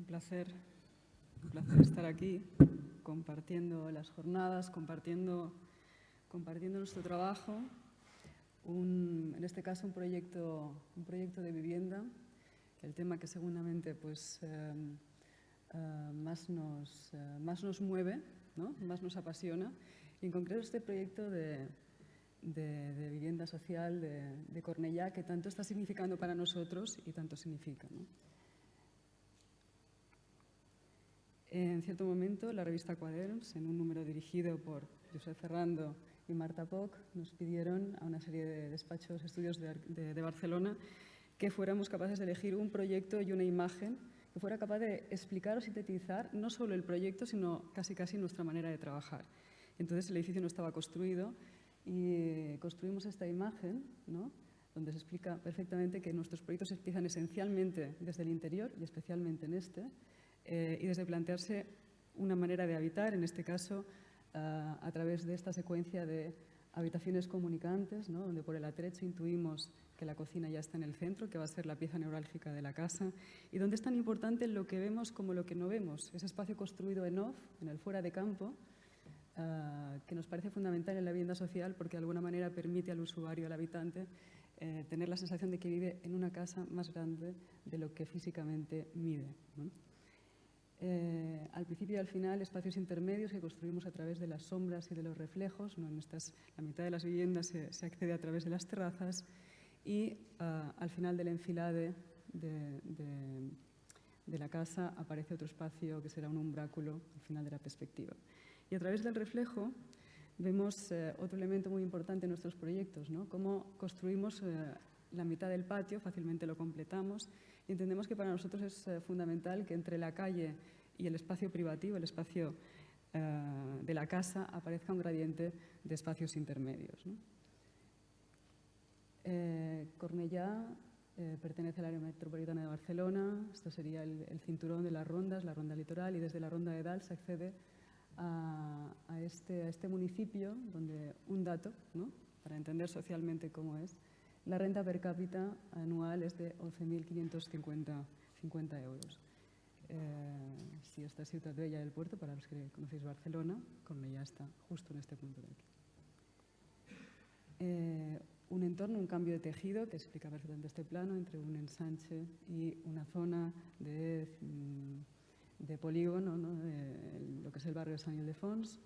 un placer estar aquí, compartiendo las jornadas, compartiendo nuestro trabajo, en este caso un proyecto de vivienda, el tema que seguramente pues, más nos mueve, ¿no? Más nos apasiona, y en concreto este proyecto de vivienda social de Cornellà, que tanto está significando para nosotros y tanto significa, ¿no? En cierto momento, la revista Quaderns, en un número dirigido por Josep Ferrando y Marta Poch, nos pidieron a una serie de despachos, estudios de Barcelona, que fuéramos capaces de elegir un proyecto y una imagen que fuera capaz de explicar o sintetizar no solo el proyecto, sino casi nuestra manera de trabajar. Entonces, el edificio no estaba construido y construimos esta imagen, ¿no?, donde se explica perfectamente que nuestros proyectos empiezan esencialmente desde el interior y especialmente en este, y desde plantearse una manera de habitar, en este caso a través de esta secuencia de habitaciones comunicantes, ¿no?, donde por el atrecho intuimos que la cocina ya está en el centro, que va a ser la pieza neurálgica de la casa, y donde es tan importante lo que vemos como lo que no vemos, ese espacio construido en off, en el fuera de campo, que nos parece fundamental en la vivienda social porque de alguna manera permite al usuario, al habitante, tener la sensación de que vive en una casa más grande de lo que físicamente mide, ¿no? Al principio y al final, espacios intermedios que construimos a través de las sombras y de los reflejos, ¿no? La mitad de las viviendas se accede a través de las terrazas y al final del enfilade de la casa aparece otro espacio que será un umbráculo al final de la perspectiva. Y a través del reflejo vemos otro elemento muy importante en nuestros proyectos, ¿no? Cómo construimos la mitad del patio, fácilmente lo completamos, y entendemos que para nosotros es fundamental que entre la calle y el espacio privativo, el espacio de la casa, aparezca un gradiente de espacios intermedios, ¿no? Cornellà pertenece al área metropolitana de Barcelona, esto sería el cinturón de las rondas, la ronda litoral, y desde la ronda de Dalt se accede a este municipio, donde un dato, ¿no?, para entender socialmente cómo es, la renta per cápita anual es de 11.550 euros. Si esta es Ciutat Vella del Puerto, para los que conocéis Barcelona, Cornellà está justo en este punto de aquí. Un entorno, un cambio de tejido que explica perfectamente este plano entre un ensanche y una zona de polígono, ¿no?, de lo que es el barrio de Sant Ildefons,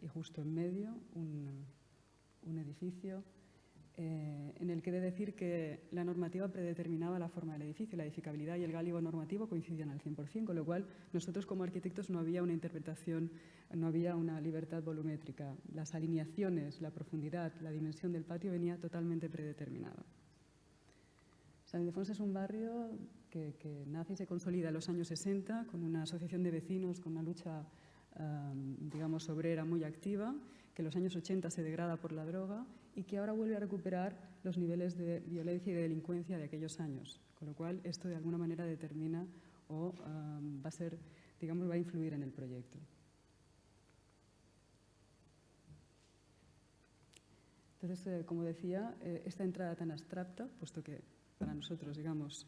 y justo en medio un edificio en el que he de decir que la normativa predeterminaba la forma del edificio, la edificabilidad y el gálibo normativo coincidían al 100%, con lo cual nosotros como arquitectos no había una interpretación, no había una libertad volumétrica. Las alineaciones, la profundidad, la dimensión del patio venía totalmente predeterminada. Sant Ildefons es un barrio que nace y se consolida en los años 60 con una asociación de vecinos, con una lucha digamos obrera muy activa, que en los años 80 se degrada por la droga y que ahora vuelve a recuperar los niveles de violencia y de delincuencia de aquellos años, con lo cual esto de alguna manera determina o va a influir en el proyecto. Entonces, como decía, esta entrada tan abstracta, puesto que para nosotros, digamos,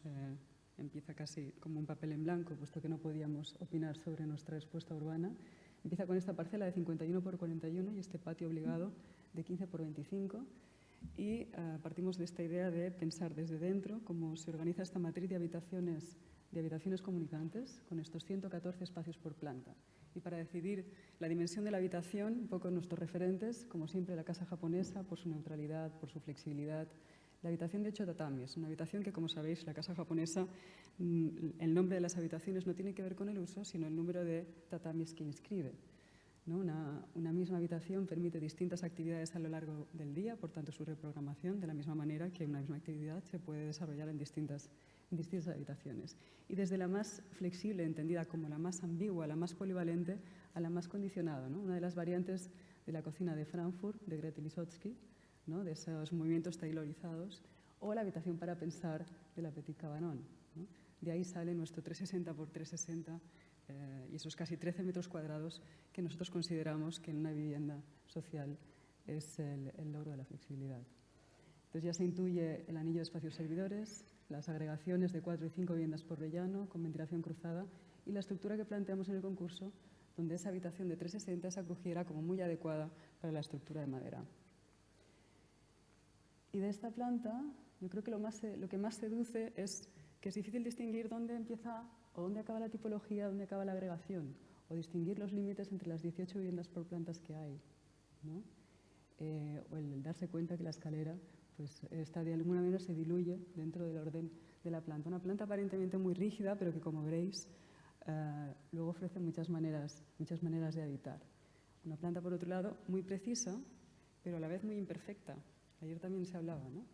empieza casi como un papel en blanco, puesto que no podíamos opinar sobre nuestra respuesta urbana, empieza con esta parcela de 51 por 41 y este patio obligado de 15 por 25, y partimos de esta idea de pensar desde dentro cómo se organiza esta matriz de habitaciones comunicantes con estos 114 espacios por planta. Y para decidir la dimensión de la habitación, un poco nuestros referentes, como siempre la casa japonesa, por su neutralidad, por su flexibilidad. La habitación de 8 tatamis, una habitación que, como sabéis, la casa japonesa, el nombre de las habitaciones no tiene que ver con el uso, sino el número de tatamis que inscribe, ¿no? Una misma habitación permite distintas actividades a lo largo del día, por tanto su reprogramación, de la misma manera que una misma actividad se puede desarrollar en distintas habitaciones. Y desde la más flexible, entendida como la más ambigua, la más polivalente, a la más condicionada, ¿no? Una de las variantes de la cocina de Frankfurt, de Grete Lisotzky, ¿no?, de esos movimientos taylorizados, o la habitación para pensar de la Petit Cabanon, ¿no? De ahí sale nuestro 360 por 360 y esos casi 13 metros cuadrados que nosotros consideramos que en una vivienda social es el logro de la flexibilidad. Entonces ya se intuye el anillo de espacios servidores, las agregaciones de 4 y 5 viviendas por rellano, con ventilación cruzada, y la estructura que planteamos en el concurso, donde esa habitación de 360, esa crujía, era como muy adecuada para la estructura de madera. Y de esta planta, yo creo que lo que más seduce es que es difícil distinguir dónde empieza o dónde acaba la tipología, dónde acaba la agregación, o distinguir los límites entre las 18 viviendas por plantas que hay, ¿no? O el darse cuenta que la escalera pues, de alguna manera se diluye dentro del orden de la planta. Una planta aparentemente muy rígida, pero que, como veréis, luego ofrece muchas maneras de habitar. Una planta, por otro lado, muy precisa, pero a la vez muy imperfecta. Ayer también se hablaba, ¿no?,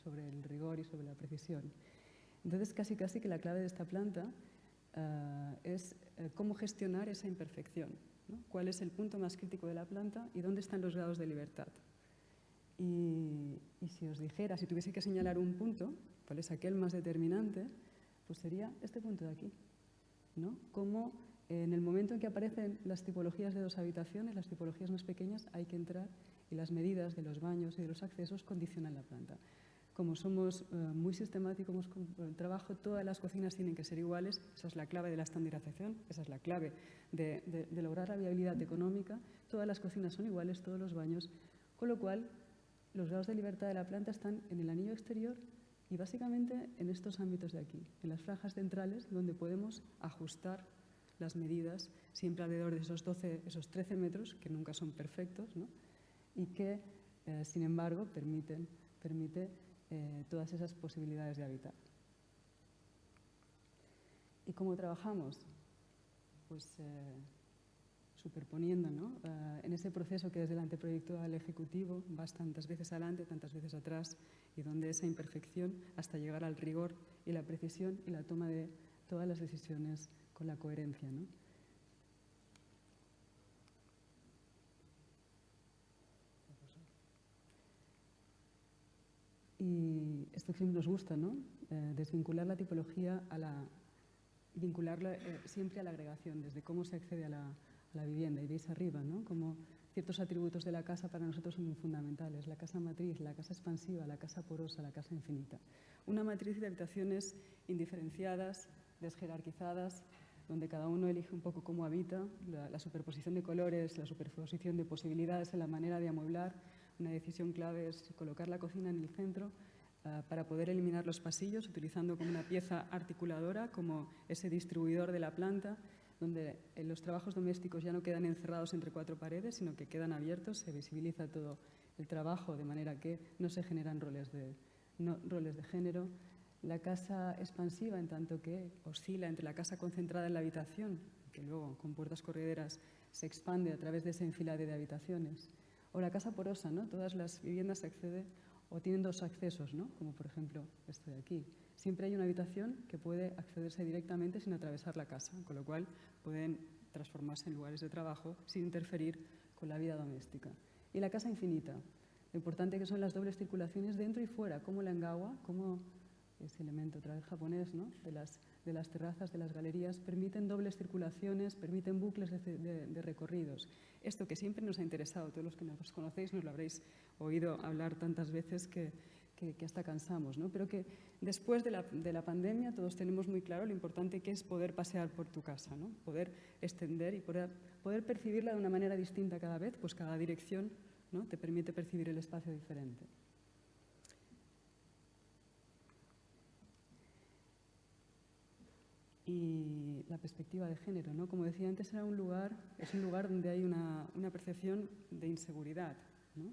sobre el rigor y sobre la precisión. Entonces, casi que la clave de esta planta es cómo gestionar esa imperfección, ¿no? Cuál es el punto más crítico de la planta y dónde están los grados de libertad. Y si os dijera, si tuviese que señalar un punto, cuál es aquel más determinante, pues sería este punto de aquí, ¿no? Cómo en el momento en que aparecen las tipologías de 2 habitaciones, las tipologías más pequeñas, hay que entrar y las medidas de los baños y de los accesos condicionan la planta. Como somos muy sistemáticos con el trabajo, todas las cocinas tienen que ser iguales. Esa es la clave de la estandarización, esa es la clave de lograr la viabilidad económica. Todas las cocinas son iguales, todos los baños, con lo cual los grados de libertad de la planta están en el anillo exterior y básicamente en estos ámbitos de aquí, en las franjas centrales, donde podemos ajustar las medidas siempre alrededor de esos 13 metros, que nunca son perfectos, ¿no? Y que, sin embargo, permite todas esas posibilidades de habitar. ¿Y cómo trabajamos? Pues superponiendo, ¿no?, en ese proceso que desde el anteproyecto al ejecutivo vas tantas veces adelante, tantas veces atrás, y donde esa imperfección hasta llegar al rigor y la precisión y la toma de todas las decisiones con la coherencia, ¿no? Y esto que siempre nos gusta, ¿no? Desvincular la tipología vincularla siempre a la agregación, desde cómo se accede a la vivienda. Y veis arriba, ¿no?, como ciertos atributos de la casa para nosotros son muy fundamentales. La casa matriz, la casa expansiva, la casa porosa, la casa infinita. Una matriz de habitaciones indiferenciadas, desjerarquizadas, donde cada uno elige un poco cómo habita, la superposición de colores, la superposición de posibilidades en la manera de amueblar. Una decisión clave es colocar la cocina en el centro para poder eliminar los pasillos, utilizando como una pieza articuladora, como ese distribuidor de la planta, donde los trabajos domésticos ya no quedan encerrados entre 4 paredes, sino que quedan abiertos, se visibiliza todo el trabajo, de manera que no se generan roles de género. La casa expansiva, en tanto que oscila entre la casa concentrada en la habitación, que luego con puertas correderas se expande a través de ese enfilade de habitaciones. O la casa porosa, ¿no? Todas las viviendas se acceden o tienen 2 accesos, ¿no?, como por ejemplo esto de aquí. Siempre hay una habitación que puede accederse directamente sin atravesar la casa, con lo cual pueden transformarse en lugares de trabajo sin interferir con la vida doméstica. Y la casa infinita, lo importante que son las dobles circulaciones dentro y fuera, como la engawa, como ese elemento otra vez japonés, ¿no?, de las terrazas, de las galerías, permiten dobles circulaciones, permiten bucles de recorridos. Esto que siempre nos ha interesado, todos los que nos conocéis nos lo habréis oído hablar tantas veces que hasta cansamos, ¿no? Pero que después de la pandemia todos tenemos muy claro lo importante que es poder pasear por tu casa, ¿no? Poder extender y poder percibirla de una manera distinta cada vez, pues cada dirección, ¿no?, te permite percibir el espacio diferente. Y la perspectiva de género, ¿no? Como decía antes, es un lugar donde hay una percepción de inseguridad, ¿no?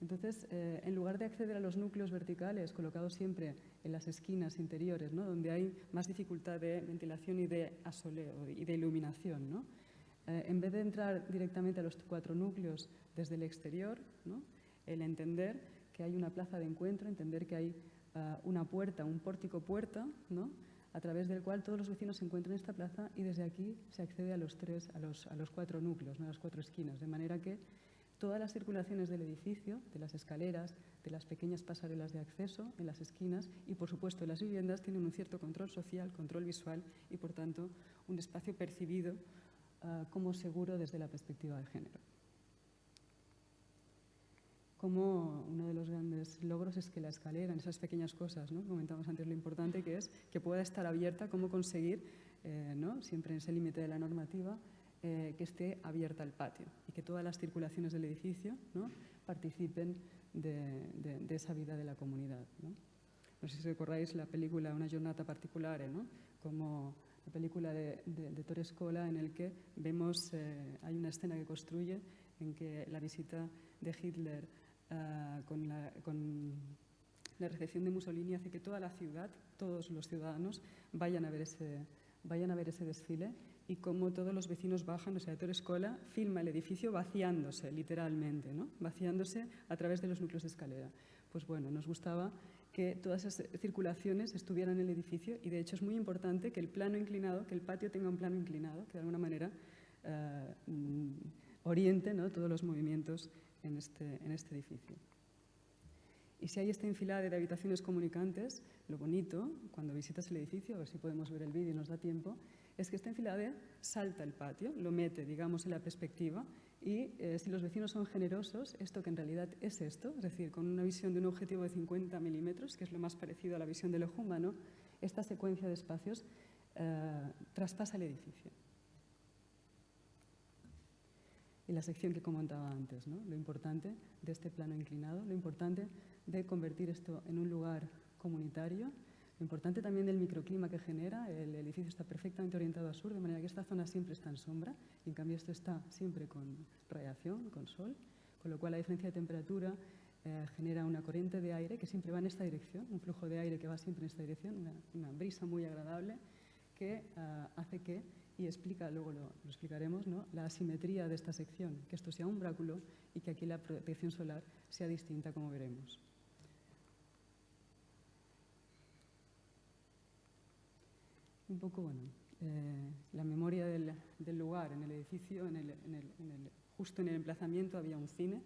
Entonces, en lugar de acceder a los núcleos verticales colocados siempre en las esquinas interiores, ¿no?, donde hay más dificultad de ventilación y de asoleo y de iluminación, ¿no?, en vez de entrar directamente a los 4 núcleos desde el exterior, ¿no?, el entender que hay una plaza de encuentro, entender que hay una puerta, un pórtico puerta, ¿no?, a través del cual todos los vecinos se encuentran en esta plaza y desde aquí se accede a los 4 núcleos, ¿no?, a las 4 esquinas, de manera que todas las circulaciones del edificio, de las escaleras, de las pequeñas pasarelas de acceso en las esquinas y, por supuesto, en las viviendas tienen un cierto control social, control visual y, por tanto, un espacio percibido como seguro desde la perspectiva de género. como uno de los grandes logros es que la escalera, en esas pequeñas cosas, ¿no? Comentamos antes lo importante que es que pueda estar abierta, cómo conseguir, ¿no? Siempre en ese límite de la normativa, que esté abierta al patio y que todas las circulaciones del edificio, ¿no? Participen de esa vida de la comunidad, ¿no? No sé si recordáis la película Una giornata particolare, ¿no? Como la película de Ettore Scola, en el que vemos, hay una escena que construye en que la visita de Hitler con la recepción de Mussolini hace que toda la ciudad, todos los ciudadanos, vayan a ver ese desfile, y cómo todos los vecinos bajan. O sea, Ettore Scola filma el edificio vaciándose, literalmente, ¿no? Vaciándose a través de los núcleos de escalera. Pues bueno, nos gustaba que todas esas circulaciones estuvieran en el edificio, y de hecho es muy importante que el plano inclinado, que el patio tenga un plano inclinado, que de alguna manera oriente, ¿no? Todos los movimientos en este edificio. Y si hay esta enfilada de habitaciones comunicantes, lo bonito, cuando visitas el edificio, a ver si podemos ver el vídeo y nos da tiempo, es que esta enfilada salta el patio, lo mete, digamos, en la perspectiva, y si los vecinos son generosos, esto que en realidad es esto, es decir, con una visión de un objetivo de 50 milímetros, que es lo más parecido a la visión del ojo humano, esta secuencia de espacios traspasa el edificio. Y la sección que comentaba antes, ¿no? Lo importante de este plano inclinado, lo importante de convertir esto en un lugar comunitario, lo importante también del microclima que genera. El edificio está perfectamente orientado a sur, de manera que esta zona siempre está en sombra, y en cambio esto está siempre con radiación, con sol, con lo cual la diferencia de temperatura genera una corriente de aire que siempre va en esta dirección, un flujo de aire que va siempre en esta dirección, una brisa muy agradable que hace que, y explica, luego lo explicaremos, ¿no? La asimetría de esta sección, que esto sea un umbráculo y que aquí la protección solar sea distinta, como veremos. Un poco, bueno, la memoria del lugar. En el edificio, justo en el emplazamiento, había un cine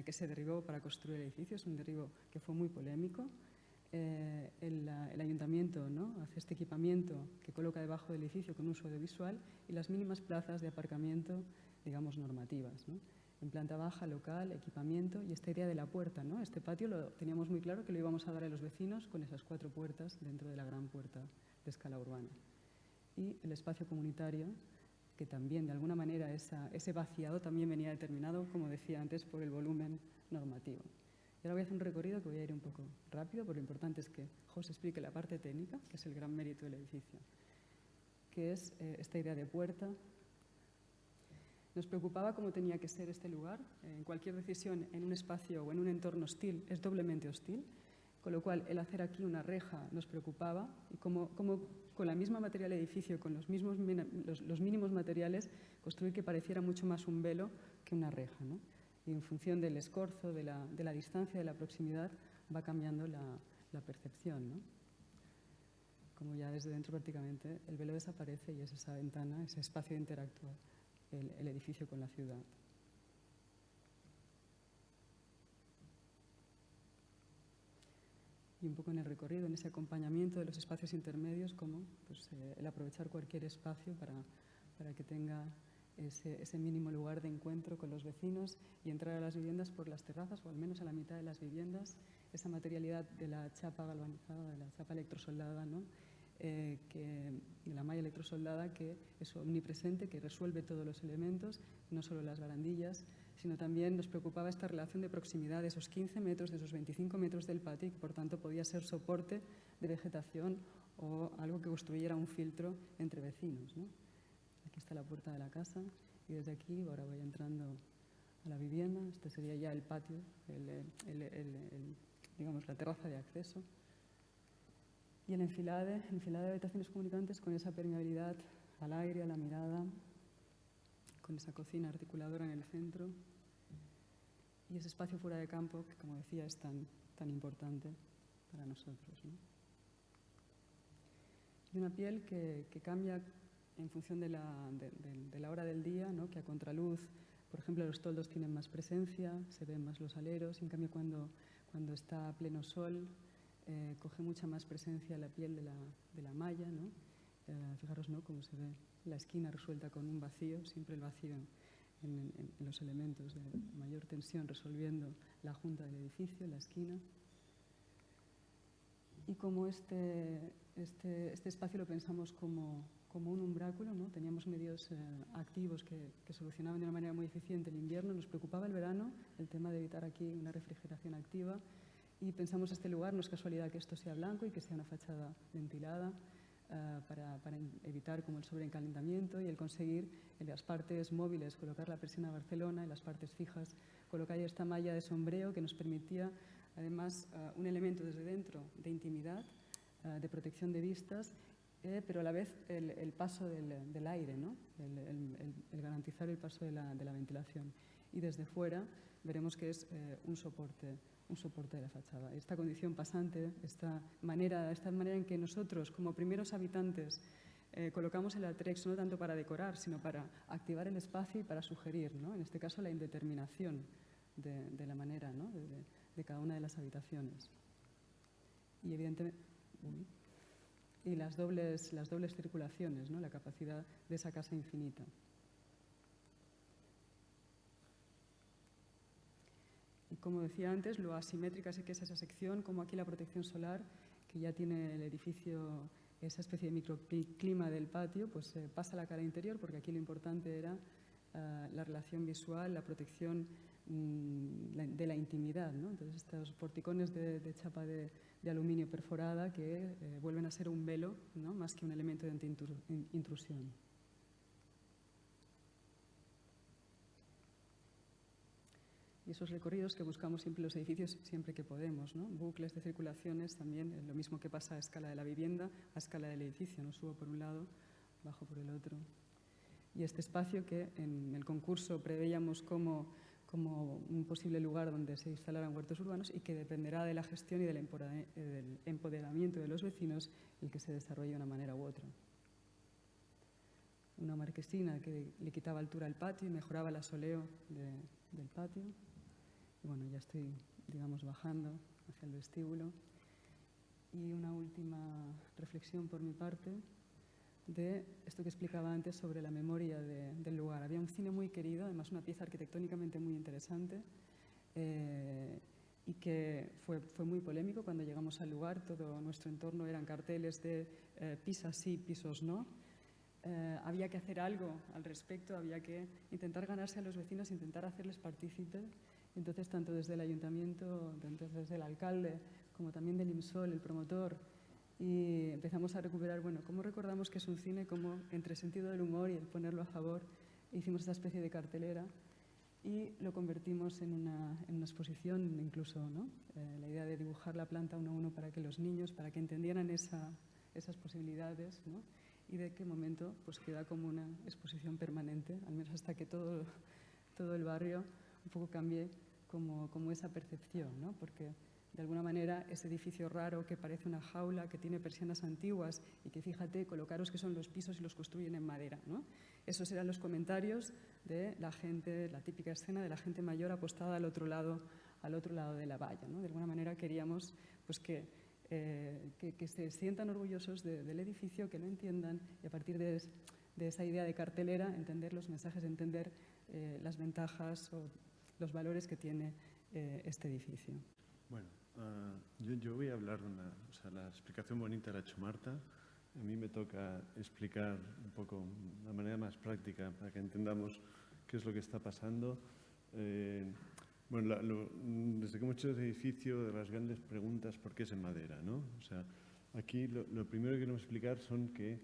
que se derribó para construir el edificio. Es un derribo que fue muy polémico. El ayuntamiento, ¿no? Hace este equipamiento que coloca debajo del edificio con uso audiovisual y las mínimas plazas de aparcamiento, digamos, normativas, ¿no? En planta baja, local, equipamiento, y esta idea de la puerta, ¿no? Este patio lo teníamos muy claro que lo íbamos a dar a los vecinos con esas 4 puertas dentro de la gran puerta de escala urbana. Y el espacio comunitario, que también de alguna manera ese vaciado también venía determinado, como decía antes, por el volumen normativo. Y ahora voy a hacer un recorrido que voy a ir un poco rápido, pero lo importante es que José explique la parte técnica, que es el gran mérito del edificio, que es esta idea de puerta. Nos preocupaba cómo tenía que ser este lugar. En cualquier decisión en un espacio o en un entorno hostil es doblemente hostil, con lo cual el hacer aquí una reja nos preocupaba, y cómo con la misma material de edificio, con los mínimos materiales, construir que pareciera mucho más un velo que una reja, ¿no? Y en función del escorzo, de la distancia, de la proximidad, va cambiando la percepción, ¿no? Como ya desde dentro prácticamente el velo desaparece y es esa ventana, ese espacio de interactuar el edificio con la ciudad. Y un poco en el recorrido, en ese acompañamiento de los espacios intermedios, como pues, el aprovechar cualquier espacio para que tenga ese mínimo lugar de encuentro con los vecinos y entrar a las viviendas por las terrazas, o al menos a la mitad de las viviendas, esa materialidad de la chapa galvanizada, de la chapa electrosoldada, ¿no? De la malla electrosoldada, que es omnipresente, que resuelve todos los elementos, no solo las barandillas, sino también nos preocupaba esta relación de proximidad de esos 15 metros, de esos 25 metros del patio, y que por tanto podía ser soporte de vegetación o algo que construyera un filtro entre vecinos, ¿no? Aquí está la puerta de la casa, y desde aquí ahora voy entrando a la vivienda. Este sería ya el patio, digamos, la terraza de acceso. Y el enfilade de habitaciones comunicantes con esa permeabilidad al aire, a la mirada, con esa cocina articuladora en el centro, y ese espacio fuera de campo que, como decía, es tan importante para nosotros, ¿no? Y una piel que cambia en función de la hora del día, ¿no? Que a contraluz, por ejemplo, los toldos tienen más presencia, se ven más los aleros, en cambio cuando está a pleno sol, coge mucha más presencia la piel de la malla, ¿no? Fijaros, ¿no? Cómo se ve la esquina resuelta con un vacío, siempre el vacío en los elementos de mayor tensión, resolviendo la junta del edificio, la esquina. Y como este espacio lo pensamos como un umbráculo, ¿no? Teníamos medios activos que solucionaban de una manera muy eficiente el invierno. Nos preocupaba el verano, el tema de evitar aquí una refrigeración activa, y pensamos este lugar, no es casualidad que esto sea blanco y que sea una fachada ventilada, para evitar como el sobrecalentamiento y el conseguir en las partes móviles colocar la persiana Barcelona, en las partes fijas colocar esta malla de sombreo que nos permitía además un elemento desde dentro de intimidad, de protección de vistas, pero a la vez el paso del aire, ¿no? el garantizar el paso de la ventilación. Y desde fuera veremos que es un soporte de la fachada. Esta condición pasante, esta manera en que nosotros, como primeros habitantes, colocamos el Atrex no tanto para decorar, sino para activar el espacio y para sugerir, ¿no? En este caso, la indeterminación de la manera, ¿no? de cada una de las habitaciones. Y evidentemente, y las dobles circulaciones, ¿no? La capacidad de esa casa infinita. Y como decía antes, lo asimétrica sí que es esa sección, como aquí la protección solar, que ya tiene el edificio, esa especie de microclima del patio, pues pasa a la cara interior, porque aquí lo importante era la relación visual, la protección de la intimidad, ¿no? Entonces, estos porticones de chapa de aluminio perforada que vuelven a ser un velo, ¿no? Más que un elemento de intrusión. Y esos recorridos que buscamos siempre en los edificios, siempre que podemos, ¿no? Bucles de circulaciones también, lo mismo que pasa a escala de la vivienda, a escala del edificio, ¿no? Subo por un lado, bajo por el otro. Y este espacio que en el concurso preveíamos como un posible lugar donde se instalaran huertos urbanos y que dependerá de la gestión y del empoderamiento de los vecinos el que se desarrolle de una manera u otra. Una marquesina que le quitaba altura al patio y mejoraba el asoleo del patio. Y bueno, ya estoy, digamos, bajando hacia el vestíbulo. Y una última reflexión por mi parte de esto que explicaba antes sobre la memoria del lugar. Había un cine muy querido, además una pieza arquitectónicamente muy interesante, y que fue muy polémico cuando llegamos al lugar. Todo nuestro entorno eran carteles de pisos sí, pisos no. Había que hacer algo al respecto, había que intentar ganarse a los vecinos, intentar hacerles partícipes. Entonces, tanto desde el ayuntamiento, desde el alcalde, como también del IMSOL, el promotor, y empezamos a recuperar, bueno, cómo recordamos que es un cine, cómo entre sentido del humor y el ponerlo a favor, hicimos esta especie de cartelera y lo convertimos en una exposición incluso, ¿no? La idea de dibujar la planta uno a uno para que los niños, para que entendieran esas posibilidades, ¿no? Y de qué momento pues queda como una exposición permanente, al menos hasta que todo el barrio un poco cambie como esa percepción, ¿no? Porque de alguna manera ese edificio raro que parece una jaula, que tiene persianas antiguas y que, fíjate, colocaros que son los pisos y los construyen en madera, ¿no? Esos eran los comentarios de la gente, la típica escena de la gente mayor apostada al otro lado de la valla, ¿no? De alguna manera queríamos pues, que se sientan orgullosos del edificio, que lo entiendan y a partir de esa idea de cartelera entender los mensajes, entender las ventajas o los valores que tiene este edificio. Bueno, yo voy a hablar la explicación bonita la ha hecho Marta. A mí me toca explicar un poco de manera más práctica para que entendamos qué es lo que está pasando. Bueno, desde que hemos hecho ese edificio, de las grandes preguntas, ¿por qué es en madera, ¿no? O sea, aquí lo primero que queremos explicar son que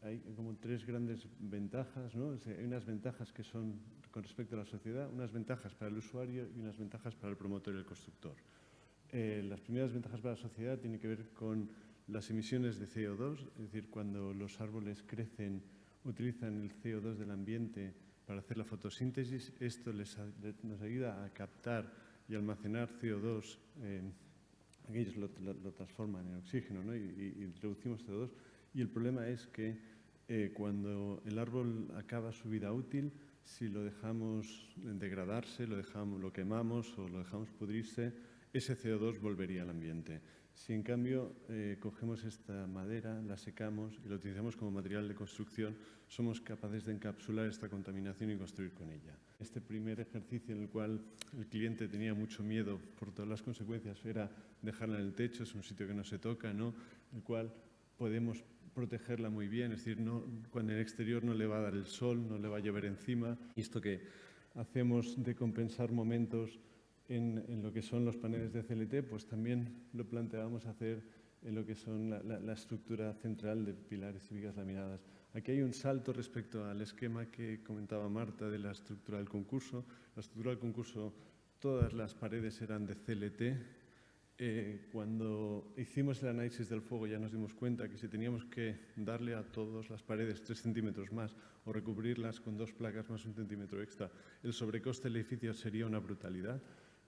hay como tres grandes ventajas, ¿no? O sea, hay unas ventajas que son con respecto a la sociedad, unas ventajas para el usuario y unas ventajas para el promotor y el constructor. Las primeras ventajas para la sociedad tienen que ver con las emisiones de CO2, es decir, cuando los árboles crecen, utilizan el CO2 del ambiente para hacer la fotosíntesis. Esto nos ayuda a captar y almacenar CO2, ellos lo transforman en oxígeno, ¿no? y reducimos CO2. Y el problema es que cuando el árbol acaba su vida útil, si lo dejamos degradarse, lo quemamos o lo dejamos pudrirse, ese CO2 volvería al ambiente. Si en cambio cogemos esta madera, la secamos y la utilizamos como material de construcción, somos capaces de encapsular esta contaminación y construir con ella. Este primer ejercicio en el cual el cliente tenía mucho miedo por todas las consecuencias era dejarla en el techo, es un sitio que no se toca, ¿no? El cual podemos protegerla muy bien, es decir, cuando en el exterior no le va a dar el sol, no le va a llover encima. Y esto que hacemos de compensar momentos en lo que son los paneles de CLT, pues también lo planteábamos hacer en lo que son la estructura central de pilares y vigas laminadas. Aquí hay un salto respecto al esquema que comentaba Marta de la estructura del concurso. La estructura del concurso, todas las paredes eran de CLT. Cuando hicimos el análisis del fuego ya nos dimos cuenta que si teníamos que darle a todas las paredes 3 centímetros más o recubrirlas con 2 placas más 1 centímetro extra, el sobrecoste del edificio sería una brutalidad.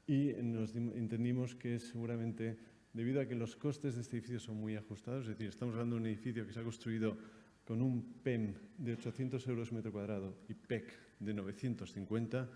Y entendimos que seguramente, debido a que los costes de este edificio son muy ajustados, es decir, estamos hablando de un edificio que se ha construido con un PEM de 800 euros metro cuadrado y PEC de 950,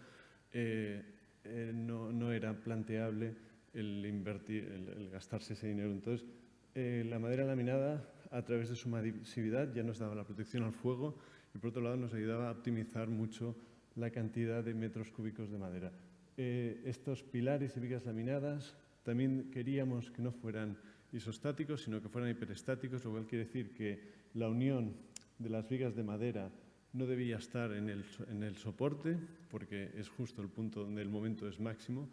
no era planteable el gastarse ese dinero. Entonces, la madera laminada, a través de su masividad, ya nos daba la protección al fuego y, por otro lado, nos ayudaba a optimizar mucho la cantidad de metros cúbicos de madera. Estos pilares y vigas laminadas también queríamos que no fueran isostáticos, sino que fueran hiperestáticos, lo cual quiere decir que la unión de las vigas de madera no debía estar en el soporte, porque es justo el punto donde el momento es máximo.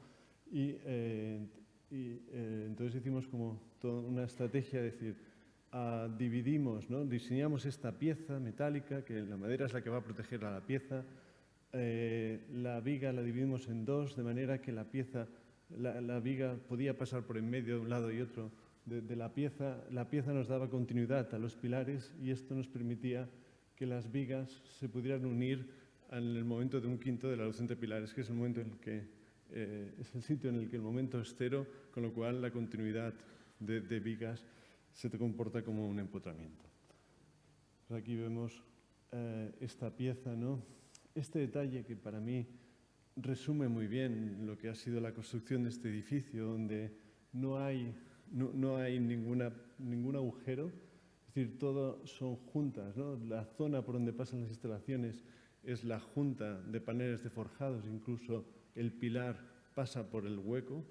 Entonces hicimos como toda una estrategia, es decir, dividimos, ¿no? Diseñamos esta pieza metálica, que la madera es la que va a proteger a la pieza. La viga la dividimos en 2, de manera que la viga podía pasar por en medio de un lado y otro de la pieza. La pieza nos daba continuidad a los pilares y esto nos permitía que las vigas se pudieran unir en el momento de un quinto de la luz entre pilares, que es el momento en el que es el sitio en el que el momento es cero, con lo cual la continuidad de vigas se te comporta como un empotramiento. Pues aquí vemos esta pieza, ¿no? Este detalle que para mí resume muy bien lo que ha sido la construcción de este edificio, donde no hay ningún agujero, es decir, todo son juntas, ¿no? La zona por donde pasan las instalaciones es la junta de paneles de forjados, incluso el pilar pasa por el hueco,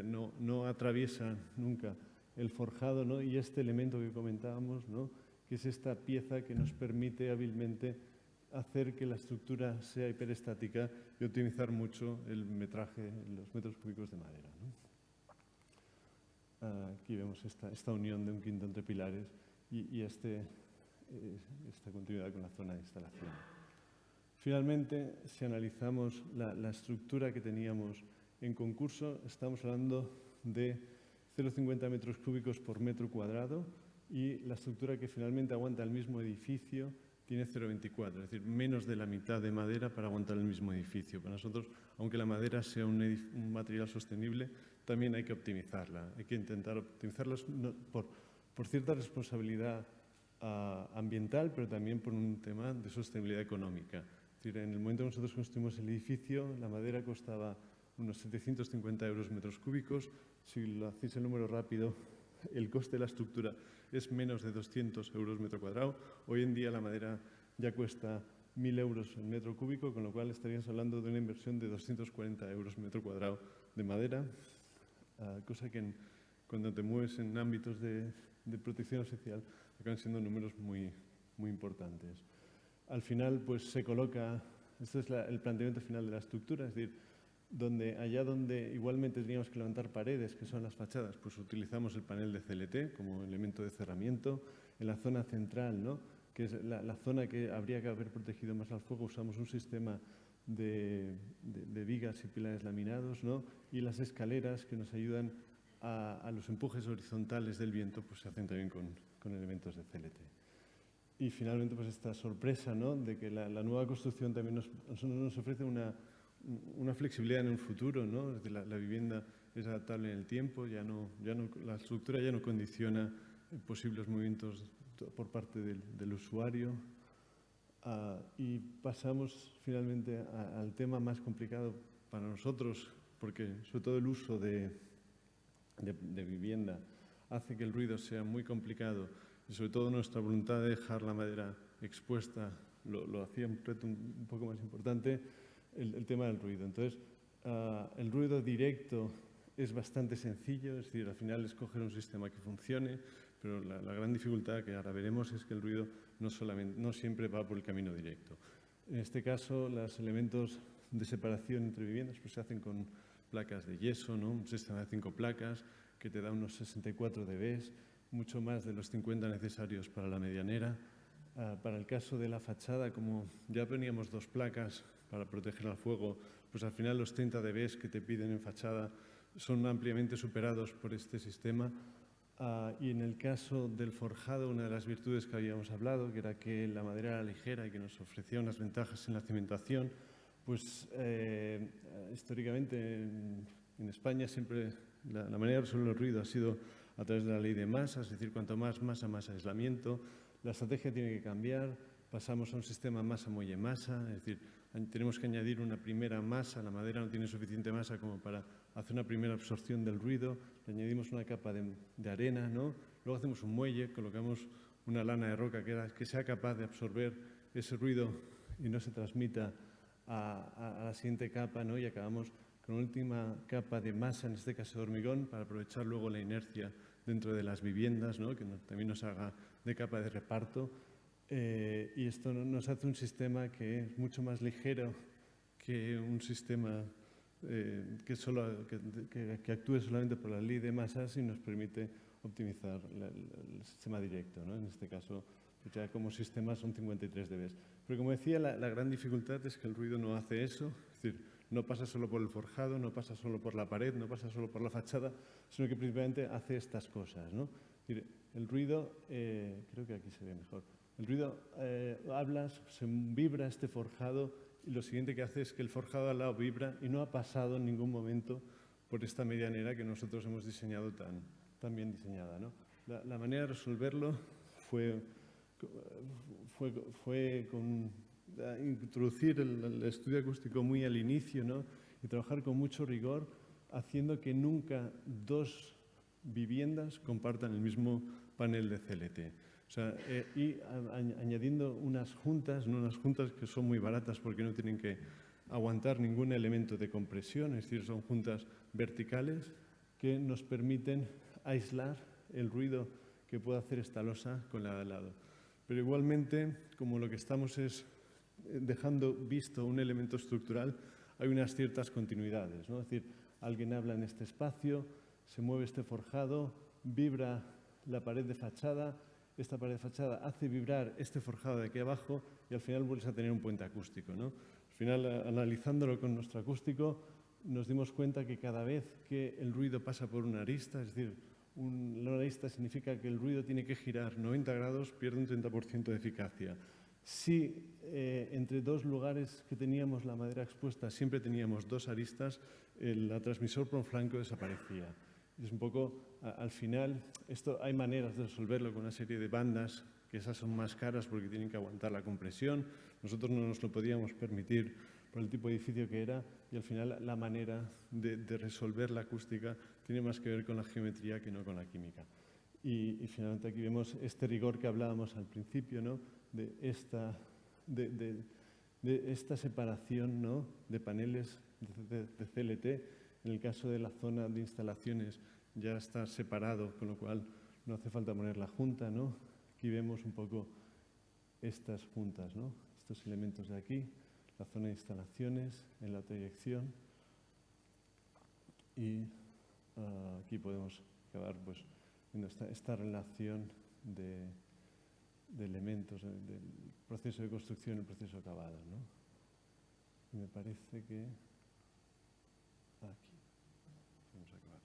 no atraviesa nunca el forjado, ¿no? Y este elemento que comentábamos, ¿no? Que es esta pieza que nos permite hábilmente hacer que la estructura sea hiperestática y optimizar mucho el metraje, los metros cúbicos de madera, ¿no? Aquí vemos esta unión de un quinto entre pilares y esta continuidad con la zona de instalación. Finalmente, si analizamos la estructura que teníamos en concurso, estamos hablando de 0,50 metros cúbicos por metro cuadrado y la estructura que finalmente aguanta el mismo edificio tiene 0,24, es decir, menos de la mitad de madera para aguantar el mismo edificio. Para nosotros, aunque la madera sea un material sostenible, también hay que optimizarla. Hay que intentar optimizarla por cierta responsabilidad ambiental, pero también por un tema de sostenibilidad económica. Es decir, en el momento que nosotros construimos el edificio, la madera costaba unos 750 euros metros cúbicos. Si lo hacéis el número rápido, el coste de la estructura es menos de 200 euros metro cuadrado. Hoy en día la madera ya cuesta 1.000 euros el metro cúbico, con lo cual estaríamos hablando de una inversión de 240 euros metro cuadrado de madera, cosa que cuando te mueves en ámbitos de protección social acaban siendo números muy, muy importantes. Al final, pues se coloca, este es el planteamiento final de la estructura, es decir, allá donde igualmente teníamos que levantar paredes, que son las fachadas, pues utilizamos el panel de CLT como elemento de cerramiento. En la zona central, ¿no? Que es la zona que habría que haber protegido más al fuego, usamos un sistema de vigas y pilares laminados, ¿no? Y las escaleras que nos ayudan a los empujes horizontales del viento, pues se hacen también con elementos de CLT. Y finalmente, pues esta sorpresa, ¿no? De que la nueva construcción también nos ofrece una flexibilidad en un futuro, ¿no? Es decir, la vivienda es adaptable en el tiempo, la estructura ya no condiciona posibles movimientos por parte del usuario. Y pasamos finalmente al tema más complicado para nosotros, porque sobre todo el uso de vivienda hace que el ruido sea muy complicado y sobre todo nuestra voluntad de dejar la madera expuesta lo hacía un reto un poco más importante, el tema del ruido. Entonces, el ruido directo es bastante sencillo, es decir, al final es coger un sistema que funcione, pero la gran dificultad que ahora veremos es que el ruido no siempre va por el camino directo. En este caso, los elementos de separación entre viviendas pues, se hacen con placas de yeso, ¿no? Un sistema de 5 placas que te da unos 64 dB, mucho más de los 50 necesarios para la medianera. Para el caso de la fachada, como ya poníamos 2 placas para proteger al fuego, pues al final los 30 dB que te piden en fachada son ampliamente superados por este sistema. Y en el caso del forjado, una de las virtudes que habíamos hablado, que era que la madera era ligera y que nos ofrecía unas ventajas en la cimentación, pues históricamente en España siempre la manera de resolver el ruido ha sido a través de la ley de masa, es decir, cuanto más masa, más aislamiento. La estrategia tiene que cambiar, pasamos a un sistema masa-muelle-masa, es decir, tenemos que añadir una primera masa, la madera no tiene suficiente masa como para hacer una primera absorción del ruido, le añadimos una capa de arena, ¿no? Luego hacemos un muelle, colocamos una lana de roca que sea capaz de absorber ese ruido y no se transmita a la siguiente capa, ¿no? Y acabamos con una última capa de masa, en este caso de hormigón, para aprovechar luego la inercia dentro de las viviendas, ¿no? Que también nos haga de capa de reparto. Y esto nos hace un sistema que es mucho más ligero que un sistema que actúe solamente por la ley de masas y nos permite optimizar el sistema directo, ¿no? En este caso, pues ya como sistema son 53 dB. Pero como decía, la gran dificultad es que el ruido no hace eso, es decir, no pasa solo por el forjado, no pasa solo por la pared, no pasa solo por la fachada, sino que principalmente hace estas cosas, ¿no? Es decir, el ruido, creo que aquí se ve mejor, el ruido, hablas, se vibra este forjado y lo siguiente que hace es que el forjado al lado vibra y no ha pasado en ningún momento por esta medianera que nosotros hemos diseñado tan bien diseñada, ¿no? La manera de resolverlo fue introducir el estudio acústico muy al inicio, ¿no? Y trabajar con mucho rigor, haciendo que nunca 2 viviendas compartan el mismo panel de CLT. O sea, y añadiendo unas juntas, ¿no? Unas juntas que son muy baratas porque no tienen que aguantar ningún elemento de compresión, es decir, son juntas verticales que nos permiten aislar el ruido que puede hacer esta losa con la de al lado. Pero igualmente, como lo que estamos es dejando visto un elemento estructural, hay unas ciertas continuidades, ¿no? Es decir, alguien habla en este espacio, se mueve este forjado, vibra la pared de fachada, esta pared de fachada hace vibrar este forjado de aquí abajo y al final vuelves a tener un puente acústico, ¿no? Al final, analizándolo con nuestro acústico, nos dimos cuenta que cada vez que el ruido pasa por una arista, es decir, una arista significa que el ruido tiene que girar 90 grados, pierde un 30% de eficacia. Si entre 2 lugares que teníamos la madera expuesta siempre teníamos 2 aristas, el transmisor por un flanco desaparecía. Es un poco, al final, hay maneras de resolverlo con una serie de bandas, que esas son más caras porque tienen que aguantar la compresión. Nosotros no nos lo podíamos permitir por el tipo de edificio que era y al final la manera de resolver la acústica tiene más que ver con la geometría que no con la química. Y finalmente aquí vemos este rigor que hablábamos al principio, ¿no? de esta separación, ¿no? De paneles de CLT. En el caso de la zona de instalaciones ya está separado, con lo cual no hace falta poner la junta, ¿no? Aquí vemos un poco estas juntas, ¿no? Estos elementos de aquí, la zona de instalaciones en la otra dirección. Y aquí podemos acabar pues, viendo esta relación de elementos del proceso de construcción y el proceso de acabado, ¿no? Y me parece que aquí vamos a acabar.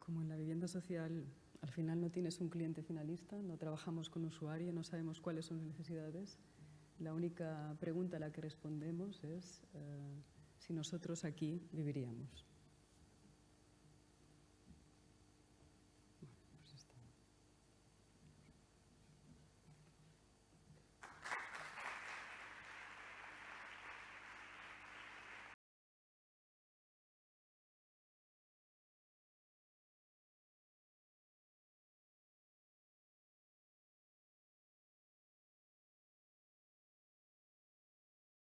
como en la vivienda social, al final no tienes un cliente finalista, no trabajamos con usuario, no sabemos cuáles son sus necesidades. La única pregunta a la que respondemos es si nosotros aquí viviríamos.